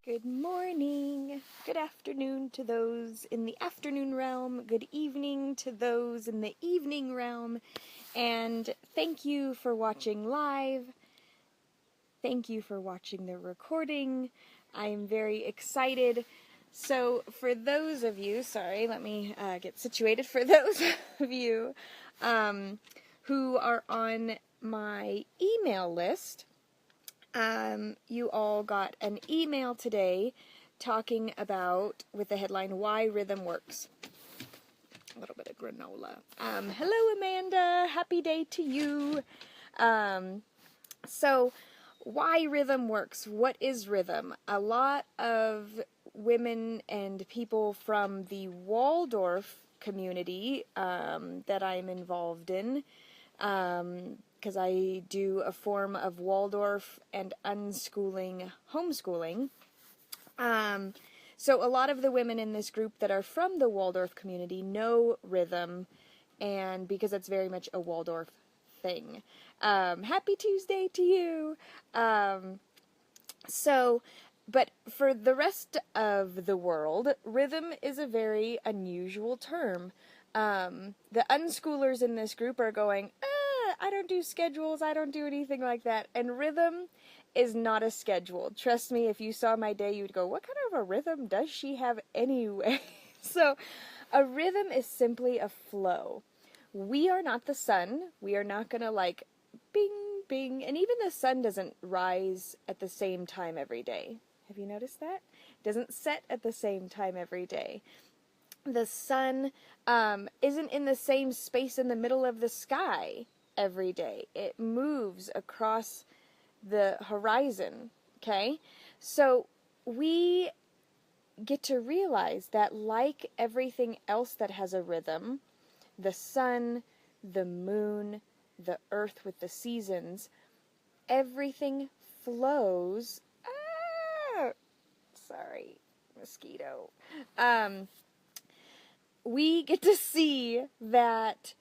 Good morning, good afternoon to those in the afternoon realm, good evening to those in the evening realm, and thank you for watching live. Thank you for watching the recording. I am very excited. So for those of you, sorry, let me get situated. For those of you who are on my email list, you all got an email today talking about, with the headline, Why Rhythm Works. A little bit of granola. Hello, Amanda. Happy day to you. So, why rhythm works? What is rhythm? A lot of women and people from the Waldorf community that I'm involved in, because I do a form of Waldorf and unschooling homeschooling. So a lot of the women in this group that are from the Waldorf community know rhythm, and because it's very much a Waldorf thing. Happy Tuesday to you! But for the rest of the world, rhythm is a very unusual term. The unschoolers in this group are going, I don't do schedules, I don't do anything like that. And rhythm is not a schedule. Trust me, if you saw my day, you would go, what kind of a rhythm does she have anyway? So, a rhythm is simply a flow. We are not the sun. We are not going to like bing, bing. And even the sun doesn't rise at the same time every day. Have you noticed that? It doesn't set at the same time every day. The sun isn't in the same space in the middle of the sky every day. It moves across the horizon, okay? So we get to realize that, like everything else that has a rhythm, the sun, the moon, the earth with the seasons, everything flows. Sorry, mosquito. We get to see that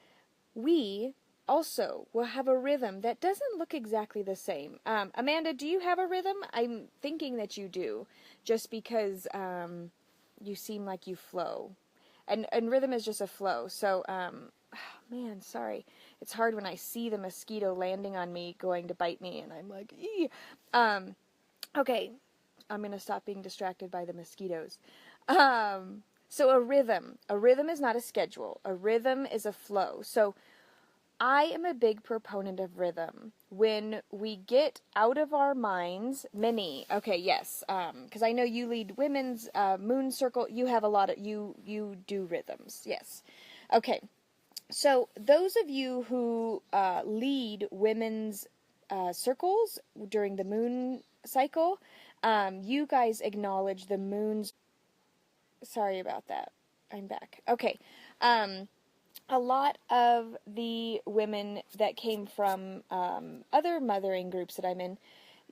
we also will have a rhythm that doesn't look exactly the same. Amanda, do you have a rhythm? I'm thinking that you do, just because you seem like you flow. And rhythm is just a flow. So, man, sorry. It's hard when I see the mosquito landing on me going to bite me, and I'm like, ee. Okay, I'm going to stop being distracted by the mosquitoes. So a rhythm is not a schedule. A rhythm is a flow. So I am a big proponent of rhythm. When we get out of our minds, because I know you lead women's moon circle. You have a lot of, you do rhythms, yes. Okay, so those of you who lead women's circles during the moon cycle, you guys acknowledge the moon's, sorry about that, I'm back. Okay, a lot of the women that came from other mothering groups that I'm in,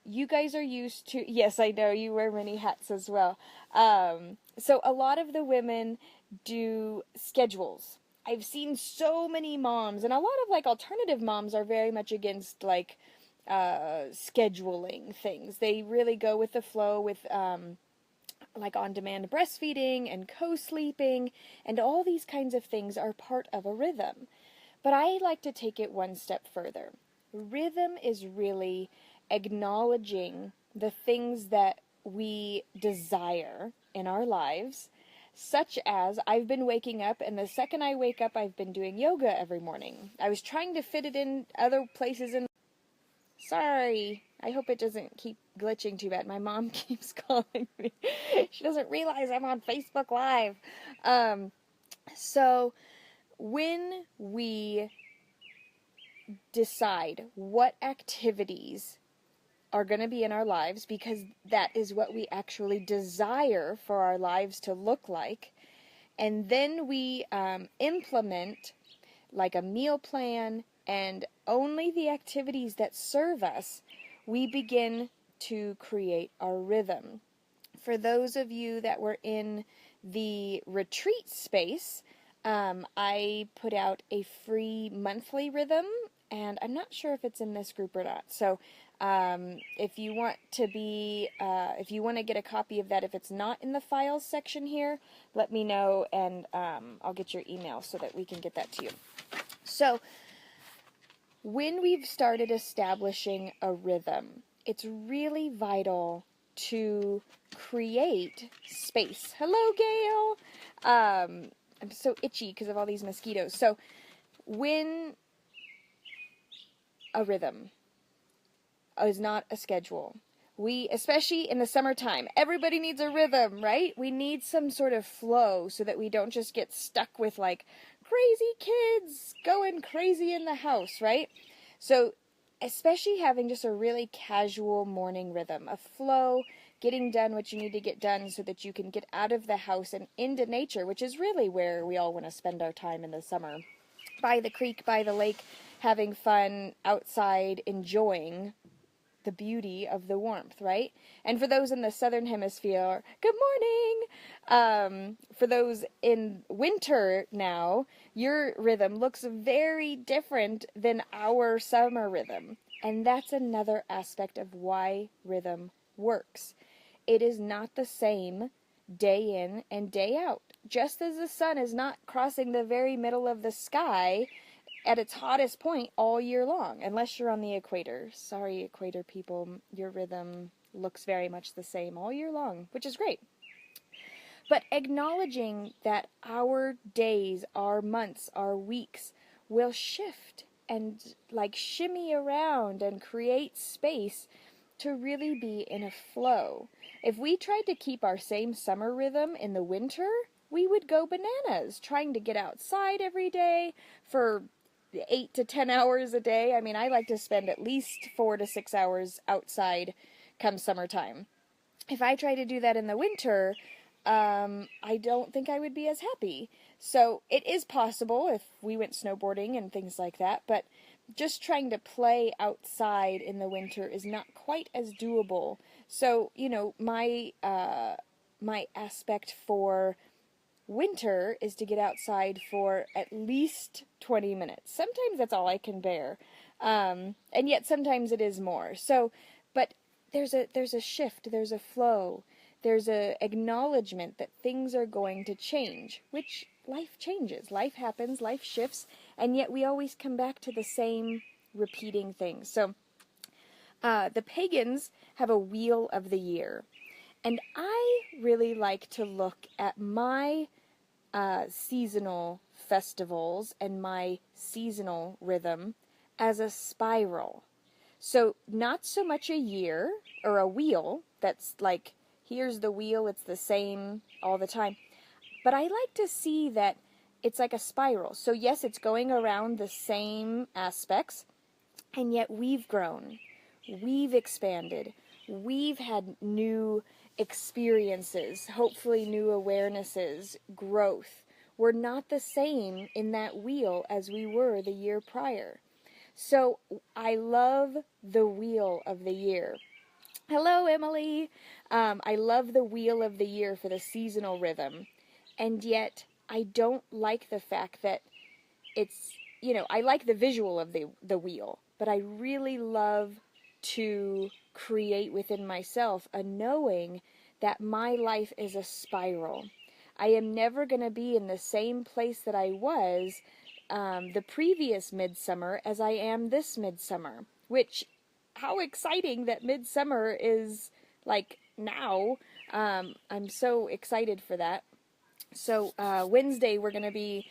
you guys are used to, yes, I know, you wear many hats as well. So a lot of the women do schedules. I've seen so many moms, and a lot of like alternative moms are very much against like scheduling things. They really go with the flow with like on-demand breastfeeding and co-sleeping, and all these kinds of things are part of a rhythm. But I like to take it one step further. Rhythm is really acknowledging the things that we desire in our lives, such as I've been waking up, and the second I wake up, I've been doing yoga every morning. I was trying to fit it in other places in. Sorry. I hope it doesn't keep glitching too bad. My mom keeps calling me. She doesn't realize I'm on Facebook Live. So when we decide what activities are going to be in our lives, because that is what we actually desire for our lives to look like, and then we implement like a meal plan and only the activities that serve us, we begin to create our rhythm. For those of you that were in the retreat space, I put out a free monthly rhythm, and I'm not sure if it's in this group or not. So If you want to get a copy of that, if it's not in the files section here, let me know, and I'll get your email so that we can get that to you. So, when we've started establishing a rhythm, it's really vital to create space. Hello, Gail! I'm so itchy because of all these mosquitoes. So, when a rhythm is not a schedule, especially in the summertime, everybody needs a rhythm, right? We need some sort of flow so that we don't just get stuck with like crazy kids going crazy in the house, right? So, especially having just a really casual morning rhythm, a flow, getting done what you need to get done so that you can get out of the house and into nature, which is really where we all want to spend our time in the summer. By the creek, by the lake, having fun outside, enjoying the beauty of the warmth, right? And for those in the southern hemisphere, good morning! For those in winter now, your rhythm looks very different than our summer rhythm. And that's another aspect of why rhythm works. It is not the same day in and day out. Just as the sun is not crossing the very middle of the sky at its hottest point all year long, unless you're on the equator. Sorry, equator people, your rhythm looks very much the same all year long, which is great. But acknowledging that our days, our months, our weeks will shift and like shimmy around and create space to really be in a flow. If we tried to keep our same summer rhythm in the winter, we would go bananas trying to get outside every day for 8 to 10 hours a day. I mean, I like to spend at least 4 to 6 hours outside come summertime. If I try to do that in the winter, I don't think I would be as happy. So it is possible if we went snowboarding and things like that, but just trying to play outside in the winter is not quite as doable. So, my aspect for winter is to get outside for at least 20 minutes. Sometimes that's all I can bear. And yet sometimes it is more. So, but there's a shift, there's a flow, there's a acknowledgement that things are going to change, which life changes, life happens, life shifts, and yet we always come back to the same repeating things. So, the pagans have a wheel of the year. And I really like to look at my seasonal festivals and my seasonal rhythm as a spiral. So not so much a year or a wheel that's like, here's the wheel, it's the same all the time. But I like to see that it's like a spiral. So yes, it's going around the same aspects, and yet we've grown, we've expanded, we've had new experiences, hopefully new awarenesses, growth. We're not the same in that wheel as we were the year prior. So I love the wheel of the year. Hello, Emily. I love the wheel of the year for the seasonal rhythm. And yet I don't like the fact that it's, I like the visual of the wheel, but I really love to create within myself a knowing that my life is a spiral. I am never going to be in the same place that I was the previous midsummer as I am this midsummer, which, how exciting that midsummer is like now. I'm so excited for that. So Wednesday we're going to be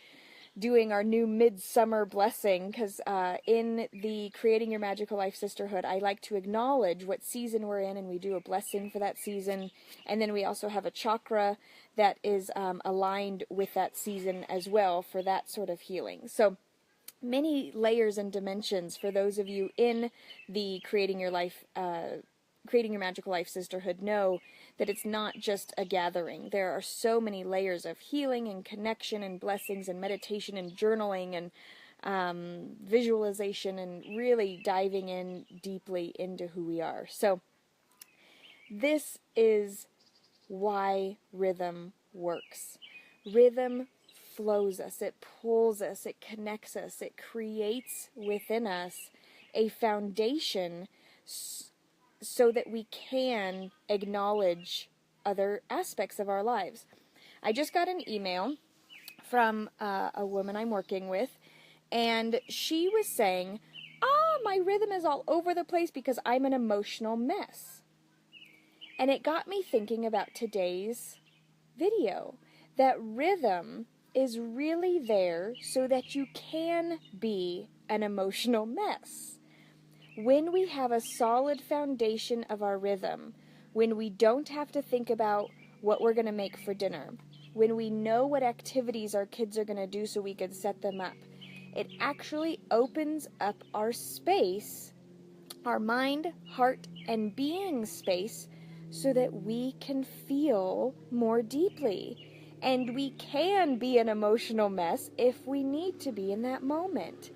doing our new midsummer blessing, because in the Creating Your Magical Life Sisterhood, I like to acknowledge what season we're in, and we do a blessing for that season. And then we also have a chakra that is aligned with that season as well for that sort of healing. So many layers and dimensions for those of you in the Creating Your Magical Life Sisterhood know that it's not just a gathering. There are so many layers of healing and connection and blessings and meditation and journaling and visualization and really diving in deeply into who we are. So this is why rhythm works. Rhythm flows us, it pulls us, it connects us, it creates within us a foundation so that we can acknowledge other aspects of our lives. I just got an email from a woman I'm working with, and she was saying, my rhythm is all over the place because I'm an emotional mess. And it got me thinking about today's video, that rhythm is really there so that you can be an emotional mess. When we have a solid foundation of our rhythm, when we don't have to think about what we're going to make for dinner, when we know what activities our kids are going to do so we can set them up, it actually opens up our space, our mind, heart, and being space, so that we can feel more deeply. And we can be an emotional mess if we need to be in that moment.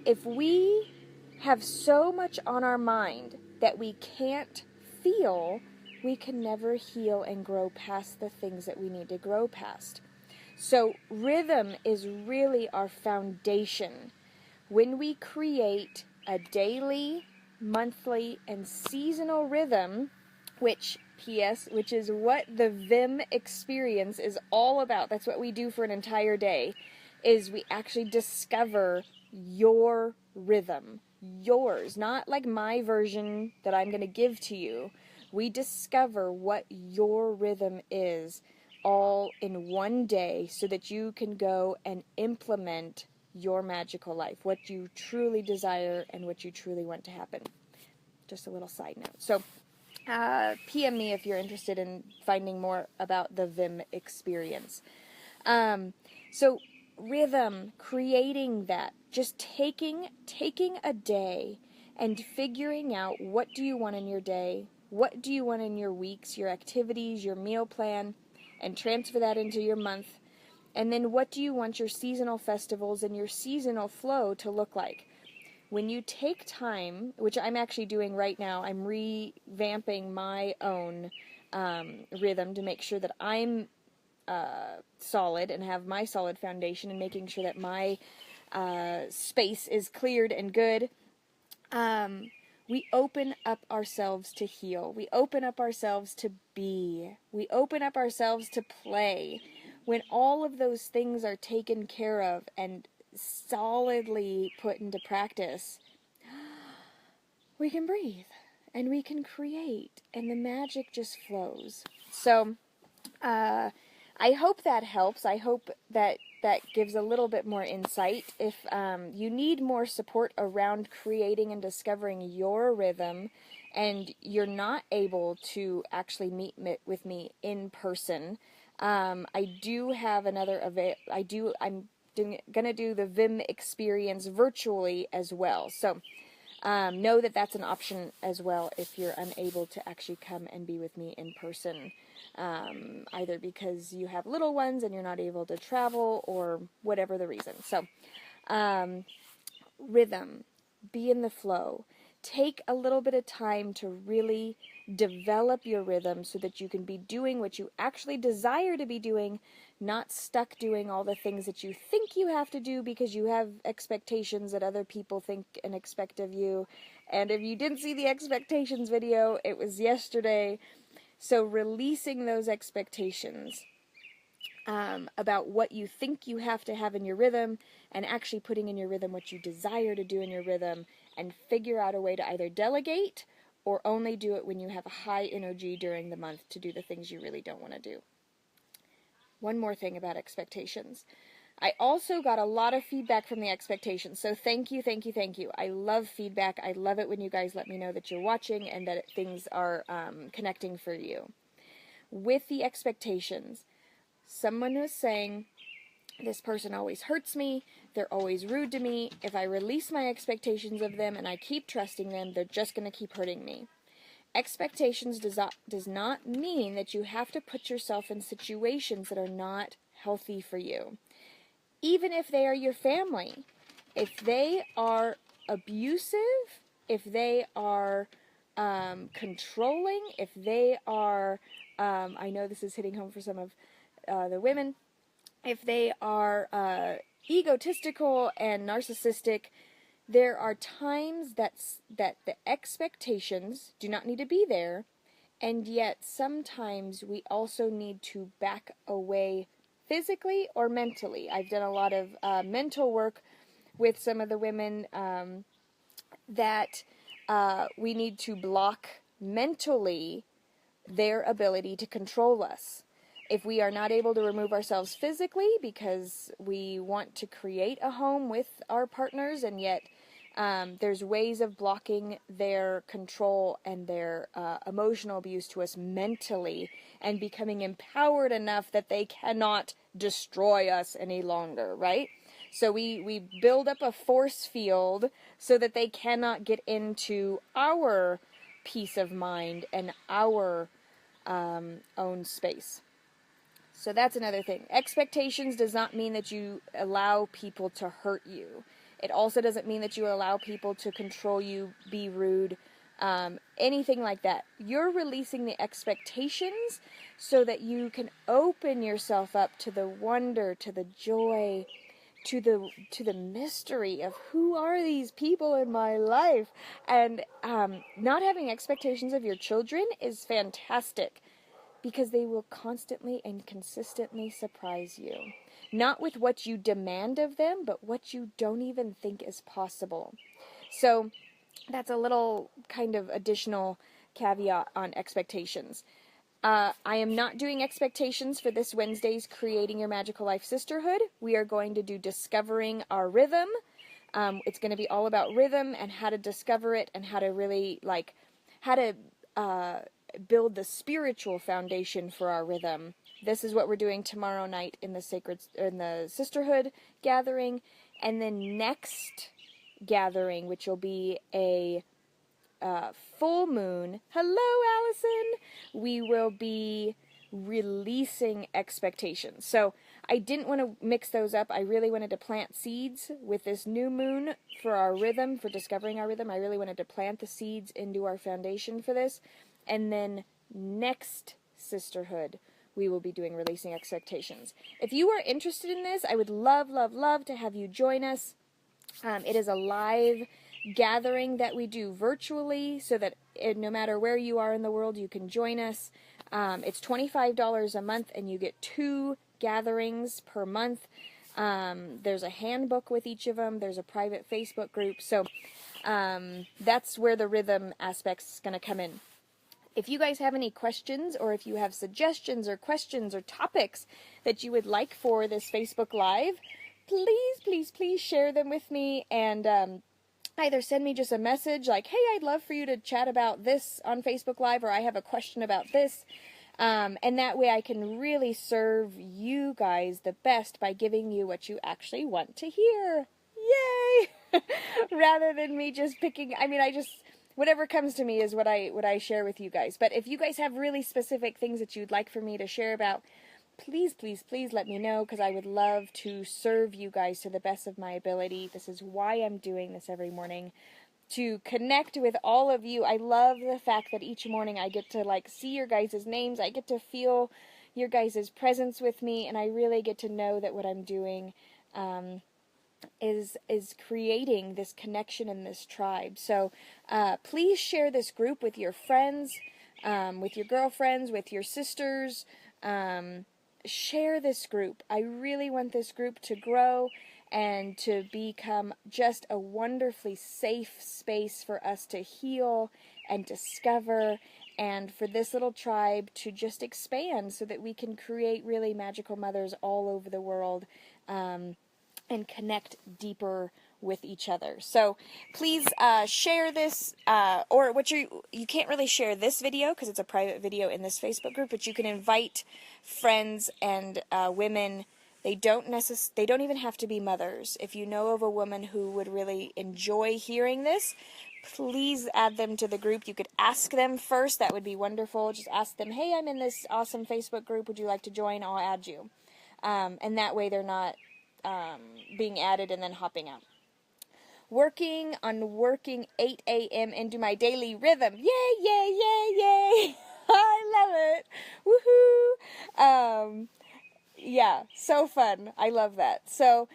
If we have so much on our mind that we can't feel, we can never heal and grow past the things that we need to grow past. So rhythm is really our foundation. When we create a daily, monthly, and seasonal rhythm, which is what the Vim experience is all about. That's what we do for an entire day, is we actually discover your rhythm. Yours, not like my version that I'm going to give to you. We discover what your rhythm is all in one day so that you can go and implement your magical life, what you truly desire and what you truly want to happen. Just a little side note. So, PM me if you're interested in finding more about the Vim experience. So, rhythm, creating that, just taking a day and figuring out what do you want in your day, what do you want in your weeks, your activities, your meal plan, and transfer that into your month. And then what do you want your seasonal festivals and your seasonal flow to look like? When you take time, which I'm actually doing right now, I'm revamping my own rhythm to make sure that I'm solid and have my solid foundation, and making sure that my space is cleared and good. We open up ourselves to heal. We open up ourselves to be. We open up ourselves to play. When all of those things are taken care of and solidly put into practice, we can breathe and we can create, and the magic just flows. So, I hope that helps. I hope that gives a little bit more insight. If you need more support around creating and discovering your rhythm, and you're not able to actually meet with me in person, I do have another I'm gonna do the Vim experience virtually as well. So know that that's an option as well if you're unable to actually come and be with me in person. Either because you have little ones and you're not able to travel, or whatever the reason. So, rhythm, be in the flow. Take a little bit of time to really develop your rhythm so that you can be doing what you actually desire to be doing, not stuck doing all the things that you think you have to do because you have expectations that other people think and expect of you. And if you didn't see the expectations video, it was yesterday. So releasing those expectations about what you think you have to have in your rhythm, and actually putting in your rhythm what you desire to do in your rhythm, and figure out a way to either delegate or only do it when you have a high energy during the month to do the things you really don't want to do. One more thing about expectations. I also got a lot of feedback from the expectations, so thank you. I love feedback. I love it when you guys let me know that you're watching and that things are connecting for you. With the expectations, someone was saying, this person always hurts me, they're always rude to me, if I release my expectations of them and I keep trusting them, they're just going to keep hurting me. Expectations does not mean that you have to put yourself in situations that are not healthy for you. Even if they are your family, if they are abusive, if they are controlling, if they are, I know this is hitting home for some of the women, if they are egotistical and narcissistic, there are times that the expectations do not need to be there, and yet sometimes we also need to back away physically or mentally. I've done a lot of mental work with some of the women that we need to block mentally their ability to control us. If we are not able to remove ourselves physically because we want to create a home with our partners, and yet there's ways of blocking their control and their emotional abuse to us mentally, and becoming empowered enough that they cannot destroy us any longer, right? So we build up a force field so that they cannot get into our peace of mind and our own space. So that's another thing. Expectations does not mean that you allow people to hurt you. It also doesn't mean that you allow people to control you, be rude, anything like that. You're releasing the expectations so that you can open yourself up to the wonder, to the joy, to the mystery of who are these people in my life. And not having expectations of your children is fantastic, because they will constantly and consistently surprise you. Not with what you demand of them, but what you don't even think is possible. So that's a little kind of additional caveat on expectations. I am not doing expectations for this Wednesday's Creating Your Magical Life Sisterhood. We are going to do Discovering Our Rhythm. It's going to be all about rhythm and how to discover it, and how to really, how to build the spiritual foundation for our rhythm. This is what we're doing tomorrow night in the Sisterhood gathering, and then next gathering, which will be a full moon. Hello, Allison. We will be releasing expectations. So I didn't want to mix those up. I really wanted to plant seeds with this new moon for our rhythm, for discovering our rhythm. I really wanted to plant the seeds into our foundation for this. And then next Sisterhood, we will be doing Releasing Expectations. If you are interested in this, I would love, love, love to have you join us. It is a live gathering that we do virtually, so that no matter where you are in the world, you can join us. It's $25 a month, and you get 2 gatherings per month. There's a handbook with each of them. There's a private Facebook group. So that's where the rhythm aspect is going to come in. If you guys have any questions, or if you have suggestions or questions or topics that you would like for this Facebook Live, please, please, please share them with me, and either send me just a message like, hey, I'd love for you to chat about this on Facebook Live, or I have a question about this. And that way I can really serve you guys the best by giving you what you actually want to hear. Yay! Rather than me just picking, whatever comes to me is what I share with you guys. But if you guys have really specific things that you'd like for me to share about, please, please, please let me know, because I would love to serve you guys to the best of my ability. This is why I'm doing this every morning, to connect with all of you. I love the fact that each morning I get to see your guys' names. I get to feel your guys' presence with me, and I really get to know that what I'm doing is creating this connection in this tribe. So please share this group with your friends, with your girlfriends, with your sisters. Share this group. I really want this group to grow and to become just a wonderfully safe space for us to heal and discover, and for this little tribe to just expand so that we can create really magical mothers all over the world, and connect deeper with each other. So please share this, or you can't really share this video because it's a private video in this Facebook group, but you can invite friends and women. They don't even have to be mothers. If you know of a woman who would really enjoy hearing this, please add them to the group. You could ask them first. That would be wonderful. Just ask them, hey, I'm in this awesome Facebook group. Would you like to join? I'll add you. And that way they're not being added and then hopping out. Working 8 a.m. into my daily rhythm. Yay, yay, yay, yay. I love it. Woohoo. Yeah, so fun. I love that. So,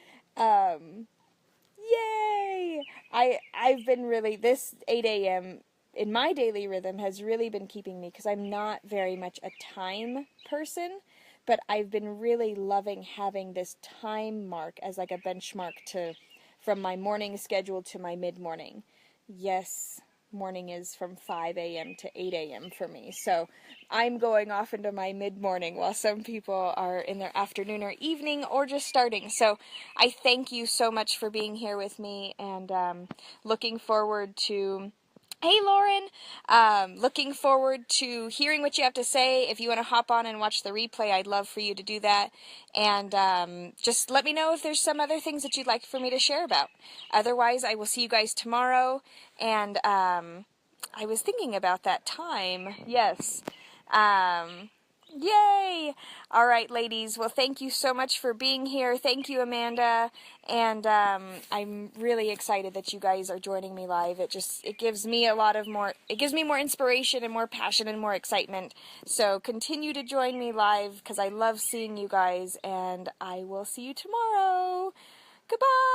Yay! I've been really, this 8 a.m. in my daily rhythm has really been keeping me, because I'm not very much a time person, but I've been really loving having this time mark as like a benchmark to from my morning schedule to my mid-morning. Yes, morning is from 5 a.m. to 8 a.m. for me. So I'm going off into my mid-morning while some people are in their afternoon or evening or just starting. So I thank you so much for being here with me, and looking forward to... Hey, Lauren. Looking forward to hearing what you have to say. If you want to hop on and watch the replay, I'd love for you to do that. And just let me know if there's some other things that you'd like for me to share about. Otherwise, I will see you guys tomorrow. And I was thinking about that time. Yes. Yay! All right, ladies. Well, thank you so much for being here. Thank you, Amanda. And I'm really excited that you guys are joining me live. It gives me it gives me more inspiration and more passion and more excitement. So continue to join me live, because I love seeing you guys, and I will see you tomorrow. Goodbye!